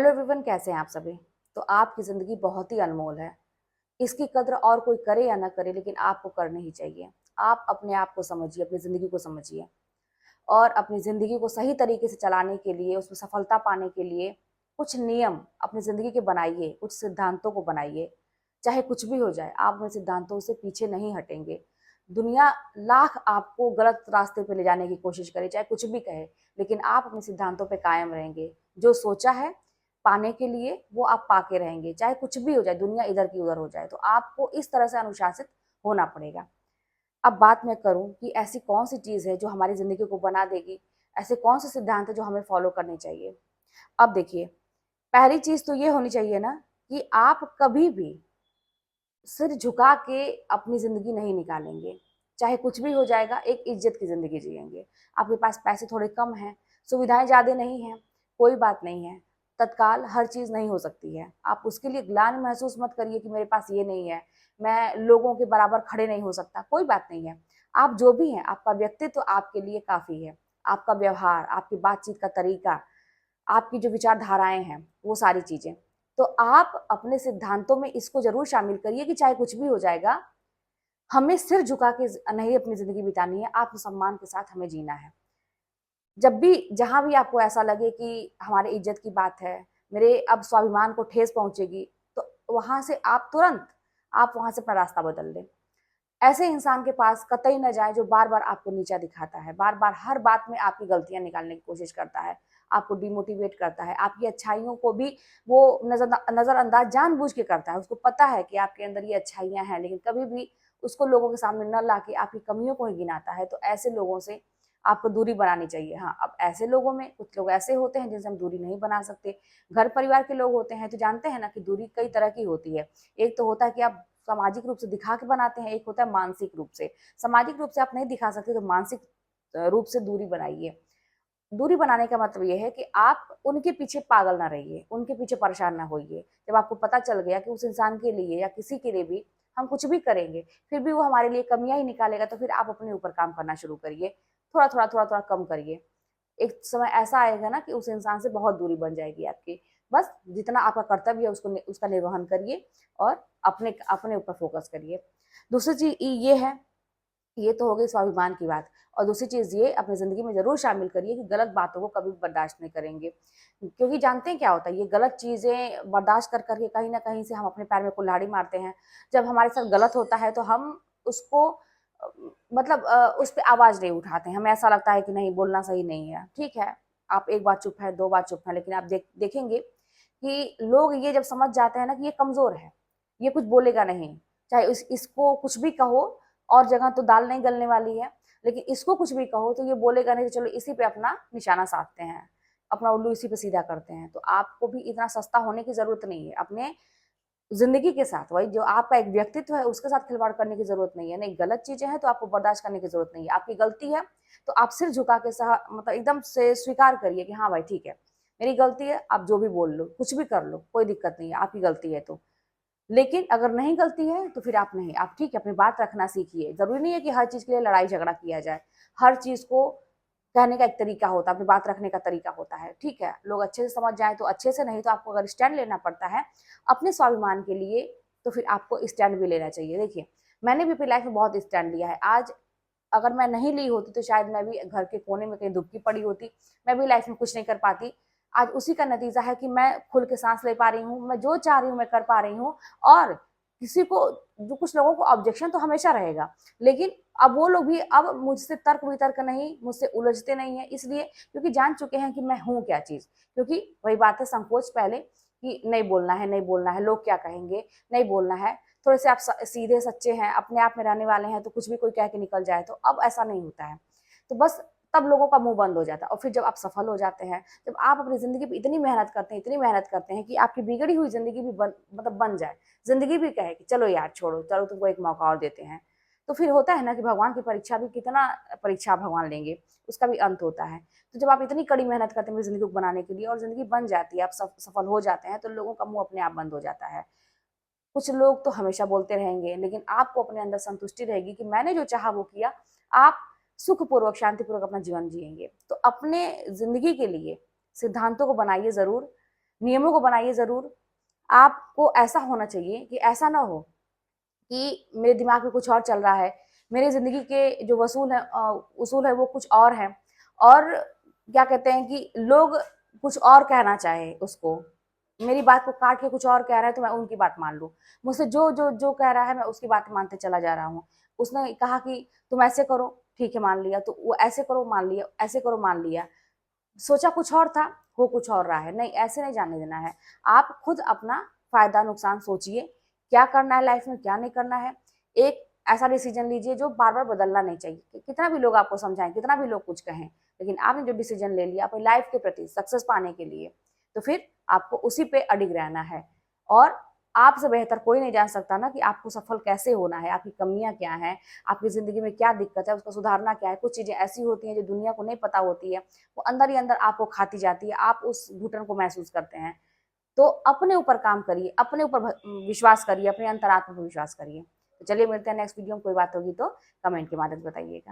Hello everyone, कैसे हैं आप सभी। तो आपकी ज़िंदगी बहुत ही अनमोल है। इसकी कद्र और कोई करे या ना करे, लेकिन आपको करनी ही चाहिए। आप अपने आप को समझिए, अपनी ज़िंदगी को समझिए और अपनी ज़िंदगी को सही तरीके से चलाने के लिए, उसमें सफलता पाने के लिए कुछ नियम अपनी ज़िंदगी के बनाइए, कुछ सिद्धांतों को बनाइए। चाहे कुछ भी हो जाए, आप अपने सिद्धांतों से पीछे नहीं हटेंगे। दुनिया लाख आपको गलत रास्ते पे ले जाने की कोशिश करे, चाहे कुछ भी कहे, लेकिन आप अपने सिद्धांतों पे कायम रहेंगे। जो सोचा है पाने के लिए, वो आप पाके रहेंगे। चाहे कुछ भी हो जाए, दुनिया इधर की उधर हो जाए, तो आपको इस तरह से अनुशासित होना पड़ेगा। अब बात मैं करूं कि ऐसी कौन सी चीज़ है जो हमारी ज़िंदगी को बना देगी, ऐसे कौन से सिद्धांत है जो हमें फॉलो करने चाहिए। अब देखिए, पहली चीज़ तो ये होनी चाहिए ना कि आप कभी भी सिर झुका के अपनी ज़िंदगी नहीं निकालेंगे। चाहे कुछ भी हो जाएगा, एक इज़्ज़त की ज़िंदगी जिएँगे। आपके पास पैसे थोड़े कम हैं, सुविधाएँ ज़्यादा नहीं हैं, कोई बात नहीं है। तत्काल हर चीज़ नहीं हो सकती है। आप उसके लिए ग्लानि महसूस मत करिए कि मेरे पास ये नहीं है, मैं लोगों के बराबर खड़े नहीं हो सकता, कोई बात नहीं है। आप जो भी हैं, आपका व्यक्तित्व आपके लिए काफ़ी है। आपका व्यवहार, आपकी बातचीत का तरीका, आपकी जो विचारधाराएँ हैं, वो सारी चीज़ें। तो आप अपने सिद्धांतों में इसको ज़रूर शामिल करिए कि चाहे कुछ भी हो जाएगा, हमें सिर झुका के नहीं अपनी ज़िंदगी बितानी है, आत्मसम्मान के साथ हमें जीना है। जब भी जहाँ भी आपको ऐसा लगे कि हमारी इज़्ज़त की बात है, मेरे अब स्वाभिमान को ठेस पहुँचेगी, तो वहाँ से आप तुरंत आप वहाँ से अपना रास्ता बदल दें। ऐसे इंसान के पास कतई ना जाएँ जो बार-बार आपको नीचा दिखाता है, बार-बार हर बात में आपकी गलतियाँ निकालने की कोशिश करता है, आपको डिमोटिवेट करता है, आपकी अच्छाइयों को भी वो नज़रअंदाज जानबूझ के करता है। उसको पता है कि आपके अंदर ये अच्छाइयाँ हैं, लेकिन कभी भी उसको लोगों के सामने ना लाके आपकी कमियों को ही गिनाता है। तो ऐसे लोगों से आपको दूरी बनानी चाहिए। हाँ, अब ऐसे लोगों में कुछ लोग ऐसे होते हैं जिनसे हम दूरी नहीं बना सकते। घर परिवार के लोग होते हैं, तो जानते हैं ना कि दूरी कई तरह की होती है। एक तो होता है कि आप सामाजिक रूप से दिखा के बनाते हैं, एक होता है मानसिक रूप से। सामाजिक रूप से आप नहीं दिखा सकते, तो मानसिक रूप से दूरी बनाइए। दूरी बनाने का मतलब ये है कि आप उनके पीछे पागल ना रहिए, उनके पीछे परेशान ना होइए। जब आपको पता चल गया कि उस इंसान के लिए या किसी के लिए भी हम कुछ भी करेंगे, फिर भी वो हमारे लिए कमियाँ ही निकालेगा, तो फिर आप अपने ऊपर काम करना शुरू करिए। थोड़ा-थोड़ा, थोड़ा-थोड़ा कम करिए। एक समय ऐसा आएगा ना कि उस इंसान से बहुत दूरी बन जाएगी आपकी। बस जितना आपका कर्तव्य है उसका निर्वहन करिए और अपने अपने ऊपर फ़ोकस करिए। दूसरी चीज़ ये है, ये तो हो गई स्वाभिमान की बात। और दूसरी चीज़ ये अपनी ज़िंदगी में ज़रूर शामिल करिए कि गलत बातों को कभी बर्दाश्त नहीं करेंगे। क्योंकि जानते हैं क्या होता है, ये गलत चीज़ें बर्दाश्त कर के कहीं न कहीं से हम अपने पैर में कुल्हाड़ी मारते हैं। जब हमारे साथ गलत होता है तो हम उसको मतलब उस पे आवाज़ नहीं उठाते हैं। हमें ऐसा लगता है कि नहीं, बोलना सही नहीं है। ठीक है, आप 1 बार चुप हैं, 2 बार चुप हैं, लेकिन आप देखेंगे कि लोग ये जब समझ जाते हैं ना कि ये कमज़ोर है, ये कुछ बोलेगा नहीं, चाहे इसको कुछ भी कहो, और जगह तो दाल नहीं गलने वाली है, लेकिन इसको कुछ भी कहो तो ये बोलेगा नहीं, तो चलो इसी पे अपना निशाना साधते हैं, अपना उल्लू इसी पे सीधा करते हैं। तो आपको भी इतना सस्ता होने की ज़रूरत नहीं है। अपने ज़िंदगी के साथ, वही जो आपका एक व्यक्तित्व है, उसके साथ खिलवाड़ करने की ज़रूरत नहीं है। नहीं, गलत चीज़ें हैं तो आपको बर्दाश्त करने की ज़रूरत नहीं है। आपकी गलती है तो आप सिर झुका के मतलब एकदम से स्वीकार करिए कि हाँ भाई ठीक है, मेरी गलती है, आप जो भी बोल लो, कुछ भी कर लो, कोई दिक्कत नहीं है, आपकी गलती है तो। लेकिन अगर नहीं गलती है तो फिर आप नहीं, आप ठीक है अपनी बात रखना सीखिए। ज़रूरी नहीं है कि हर चीज़ के लिए लड़ाई झगड़ा किया जाए। हर चीज़ को कहने का एक तरीका होता है, अपनी बात रखने का तरीका होता है, ठीक है? लोग अच्छे से समझ जाएँ तो अच्छे से, नहीं तो आपको अगर स्टैंड लेना पड़ता है अपने स्वाभिमान के लिए, तो फिर आपको स्टैंड भी लेना चाहिए। देखिए, मैंने भी अपनी लाइफ़ में बहुत स्टैंड लिया है। आज अगर मैं नहीं ली होती तो शायद मैं भी घर के कोने में कहीं दुबकी पड़ी होती, मैं भी लाइफ़ में कुछ नहीं कर पाती। आज उसी का नतीजा है कि मैं खुल के साँस ले पा रही हूँ, मैं जो चाह रही हूँ मैं कर पा रही हूँ। और किसी को, जो कुछ लोगों को ऑब्जेक्शन तो हमेशा रहेगा, लेकिन अब वो लोग भी अब मुझसे तर्क-वितर्क नहीं, मुझसे उलझते नहीं हैं, इसलिए क्योंकि जान चुके हैं कि मैं हूँ क्या चीज़। क्योंकि वही बात है, संकोच पहले कि नहीं बोलना है, नहीं बोलना है, लोग क्या कहेंगे, नहीं बोलना है। थोड़े से आप सीधे सच्चे हैं, अपने आप में रहने वाले हैं, तो कुछ भी कोई कह के निकल जाए, तो अब ऐसा नहीं होता है। तो बस तब लोगों का मुँह बंद हो जाता है। और फिर जब आप सफल हो जाते हैं, जब आप अपनी ज़िंदगी पे इतनी मेहनत करते हैं, इतनी मेहनत करते हैं कि आपकी बिगड़ी हुई ज़िंदगी भी बन जाए। ज़िंदगी भी कहे कि चलो यार छोड़ो, चलो तुमको एक मौका और देते हैं। तो फिर होता है ना कि भगवान की परीक्षा भी, कितना परीक्षा भगवान लेंगे, उसका भी अंत होता है। तो जब आप इतनी कड़ी मेहनत करते हैं अपनी ज़िंदगी को बनाने के लिए और ज़िंदगी बन जाती है, आप सफल हो जाते हैं, तो लोगों का मुँह अपने आप बंद हो जाता है। कुछ लोग तो हमेशा बोलते रहेंगे, लेकिन आपको अपने अंदर संतुष्टि रहेगी कि मैंने जो चाहा वो किया। आप सुखपूर्वक, शांतिपूर्वक अपना जीवन जिएँगे। तो अपने ज़िंदगी के लिए सिद्धांतों को बनाइए ज़रूर, नियमों को बनाइए ज़रूर। आपको ऐसा होना चाहिए कि ऐसा ना हो कि मेरे दिमाग में कुछ और चल रहा है, मेरी ज़िंदगी के जो उसूल है वो कुछ और हैं, और क्या कहते हैं कि लोग कुछ और कहना चाहें उसको, मेरी बात को काट के कुछ और कह रहा है तो मैं उनकी बात मान लूँ। मुझसे जो कह रहा है मैं उसकी बात मानते चला जा रहा हूँ। उसने कहा कि तुम ऐसे करो, ठीक है मान लिया, तो वो ऐसे करो मान लिया, ऐसे करो मान लिया। सोचा कुछ और था, हो कुछ और रहा है। नहीं, ऐसे नहीं जाने देना है। आप खुद अपना फ़ायदा नुकसान सोचिए, क्या करना है लाइफ में, क्या नहीं करना है। एक ऐसा डिसीजन लीजिए जो बार-बार बदलना नहीं चाहिए। कि कितना भी लोग आपको समझाएँ, कितना भी लोग कुछ कहें, लेकिन आपने जो डिसीजन ले लिया अपनी लाइफ के प्रति सक्सेस पाने के लिए, तो फिर आपको उसी पे अडिग रहना है। और आपसे बेहतर कोई नहीं जान सकता ना कि आपको सफल कैसे होना है, आपकी कमियाँ क्या हैं, आपकी ज़िंदगी में क्या दिक्कत है, उसको सुधारना क्या है। कुछ चीज़ें ऐसी होती हैं जो दुनिया को नहीं पता होती है, वो अंदर ही अंदर आपको खाती जाती है, आप उस घुटन को महसूस करते हैं। तो अपने ऊपर काम करिए, अपने ऊपर विश्वास करिए, अपने अंतरात्मा पर विश्वास करिए। तो चलिए मिलते हैं नेक्स्ट वीडियो में, कोई बात होगी तो कमेंट के माध्यम से बताइएगा।